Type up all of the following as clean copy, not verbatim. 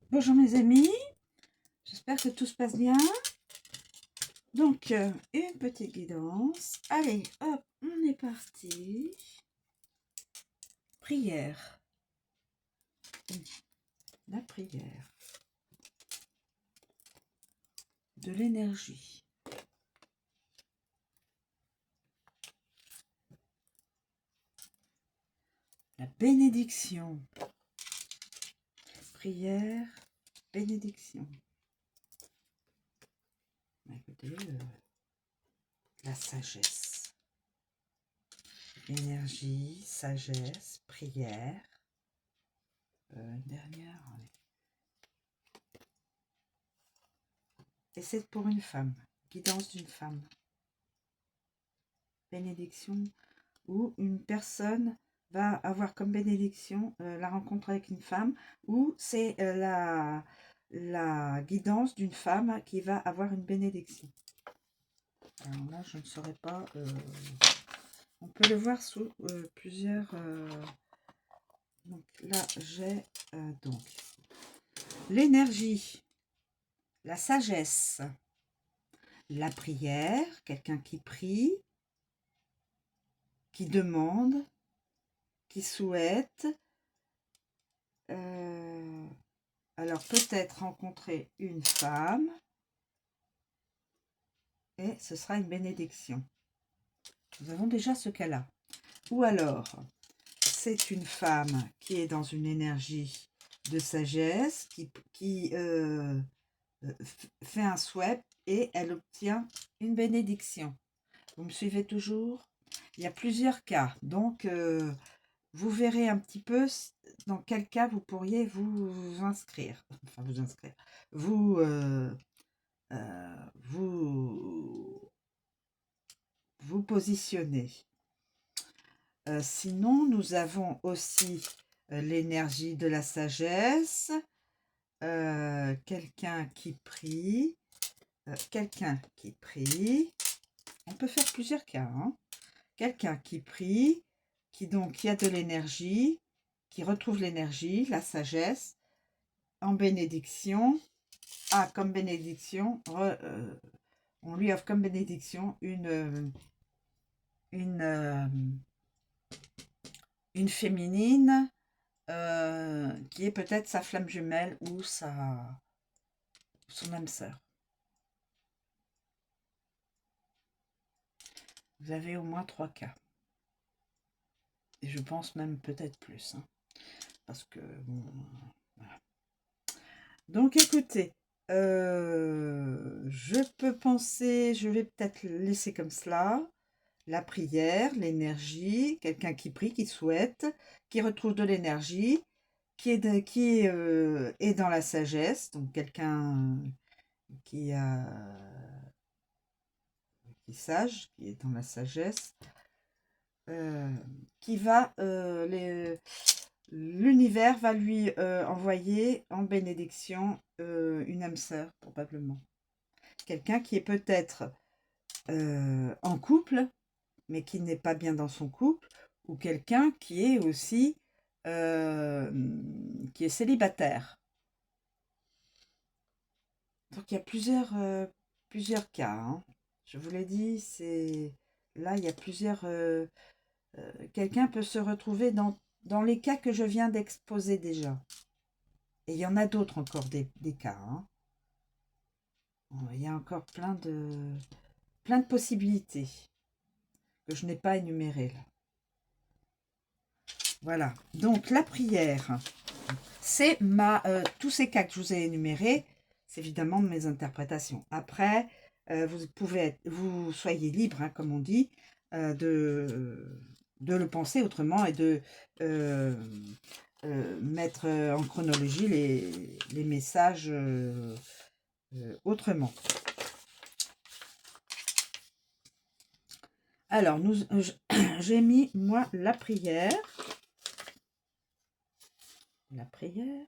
Bonjour mes amis, j'espère que tout se passe bien. Donc, une petite guidance. Allez, hop, on est parti. Prière. La prière. De l'énergie. La bénédiction. Prière, bénédiction. Écoutez, la sagesse. Énergie, sagesse, prière. Une dernière. Et c'est pour une femme. Guidance d'une femme. Bénédiction. Où une personne va avoir comme bénédiction la rencontre avec une femme, ou c'est la guidance d'une femme qui va avoir une bénédiction. Alors là, je ne saurais pas. On peut le voir sous plusieurs. Donc là, j'ai donc l'énergie, la sagesse, la prière, quelqu'un qui prie, qui demande, qui souhaite. Alors peut-être rencontrer une femme et ce sera une bénédiction. Nous avons déjà ce cas-là. Ou alors, c'est une femme qui est dans une énergie de sagesse, qui fait un souhait et elle obtient une bénédiction. Vous me suivez toujours? Il y a plusieurs cas. Donc, vous verrez un petit peu dans quel cas vous pourriez vous inscrire. Enfin, vous inscrire. Vous positionner. Sinon, nous avons aussi l'énergie de la sagesse, quelqu'un qui prie, on peut faire plusieurs cas, hein. Quelqu'un qui prie, qui a de l'énergie, qui retrouve l'énergie, la sagesse, en bénédiction. Ah, comme bénédiction, on lui offre comme bénédiction une féminine qui est peut-être sa flamme jumelle ou son âme sœur. Vous avez au moins 3 cas. Et je pense même peut-être plus. Hein, parce que, bon, voilà. Donc écoutez, je peux penser, je vais peut-être laisser comme cela. La prière, l'énergie, quelqu'un qui prie, qui souhaite, qui retrouve de l'énergie, qui est dans la sagesse, donc quelqu'un qui est sage, qui est dans la sagesse, qui va l'univers va lui envoyer en bénédiction une âme sœur, probablement. Quelqu'un qui est peut-être en couple, mais qui n'est pas bien dans son couple, ou quelqu'un qui est aussi qui est célibataire. Donc il y a plusieurs cas. Hein. Je vous l'ai dit, là il y a plusieurs. Quelqu'un peut se retrouver dans les cas que je viens d'exposer déjà. Et il y en a d'autres encore des cas. Hein. Il y a encore plein de possibilités que je n'ai pas énumérées là. Voilà. Donc la prière, c'est tous ces cas que je vous ai énumérés, c'est évidemment mes interprétations. Après, vous soyez libre, hein, comme on dit, de le penser autrement et de mettre en chronologie les messages autrement. Alors, j'ai mis, moi, la prière. La prière.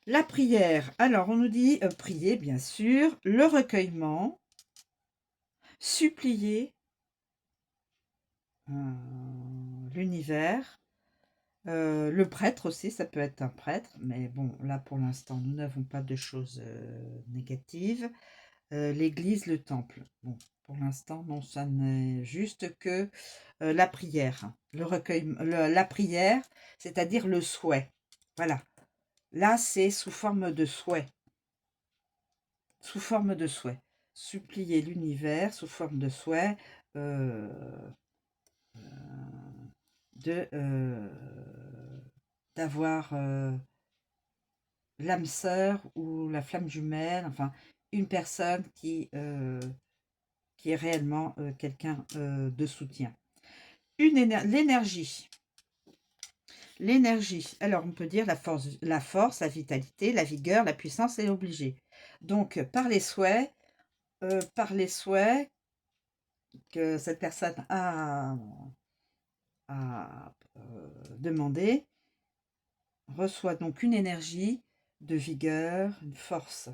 La prière. Alors, on nous dit prier, bien sûr, le recueillement, supplier l'univers, Le prêtre aussi, ça peut être un prêtre, mais bon, là pour l'instant, nous n'avons pas de choses négatives. L'église, le temple. Bon, pour l'instant, non, ça n'est juste que la prière, le recueil, la prière, c'est-à-dire le souhait. Voilà. Là, c'est sous forme de souhait. Sous forme de souhait. Supplier l'univers sous forme de souhait euh, de d'avoir l'âme sœur ou la flamme jumelle, enfin, une personne qui est réellement quelqu'un de soutien. L'énergie. L'énergie. Alors, on peut dire la force, la vitalité, la vigueur, la puissance et l'obligé. Donc, par les souhaits que cette personne a demandé, reçoit donc une énergie de vigueur, une force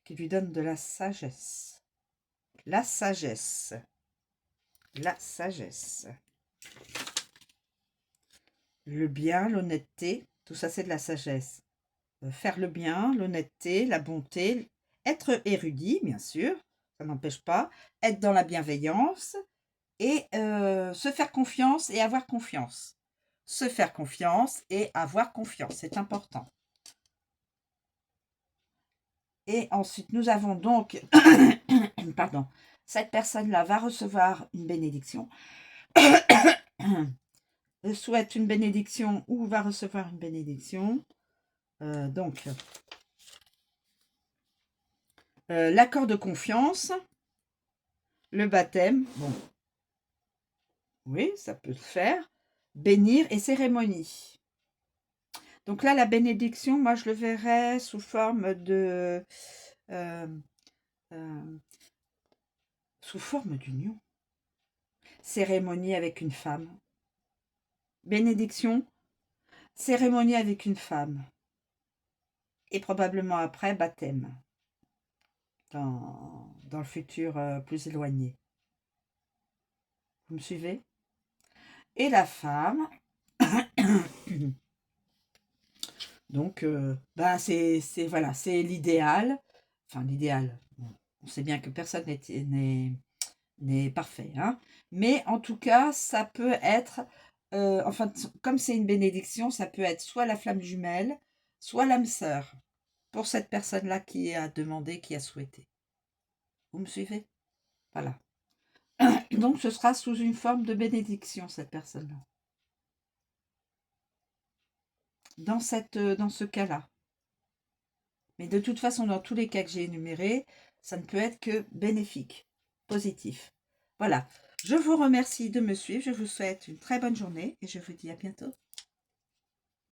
qui lui donne de la sagesse. La sagesse. La sagesse. Le bien, l'honnêteté, tout ça c'est de la sagesse. Faire le bien, l'honnêteté, la bonté, être érudit, bien sûr, ça n'empêche pas, être dans la bienveillance et se faire confiance et avoir confiance. Se faire confiance et avoir confiance, c'est important. Et ensuite, nous avons donc, pardon, cette personne-là va recevoir une bénédiction, souhaite une bénédiction ou va recevoir une bénédiction. Donc, l'accord de confiance, le baptême, bon, oui, ça peut se faire, bénir et cérémonie. Donc là, la bénédiction, moi, je le verrais sous forme de... sous forme d'union. Cérémonie avec une femme. Bénédiction, cérémonie avec une femme. Et probablement après, baptême. Dans le futur plus éloigné. Vous me suivez? Et la femme... Donc, ben voilà, c'est l'idéal. Enfin, l'idéal. Bon, on sait bien que personne n'est parfait, hein. Mais en tout cas, ça peut être, enfin, comme c'est une bénédiction, ça peut être soit la flamme jumelle, soit l'âme sœur, pour cette personne-là qui a demandé, qui a souhaité. Vous me suivez? Voilà. Donc, ce sera sous une forme de bénédiction, cette personne-là. Dans ce cas-là. Mais de toute façon, dans tous les cas que j'ai énumérés, ça ne peut être que bénéfique, positif. Voilà. Je vous remercie de me suivre. Je vous souhaite une très bonne journée et je vous dis à bientôt.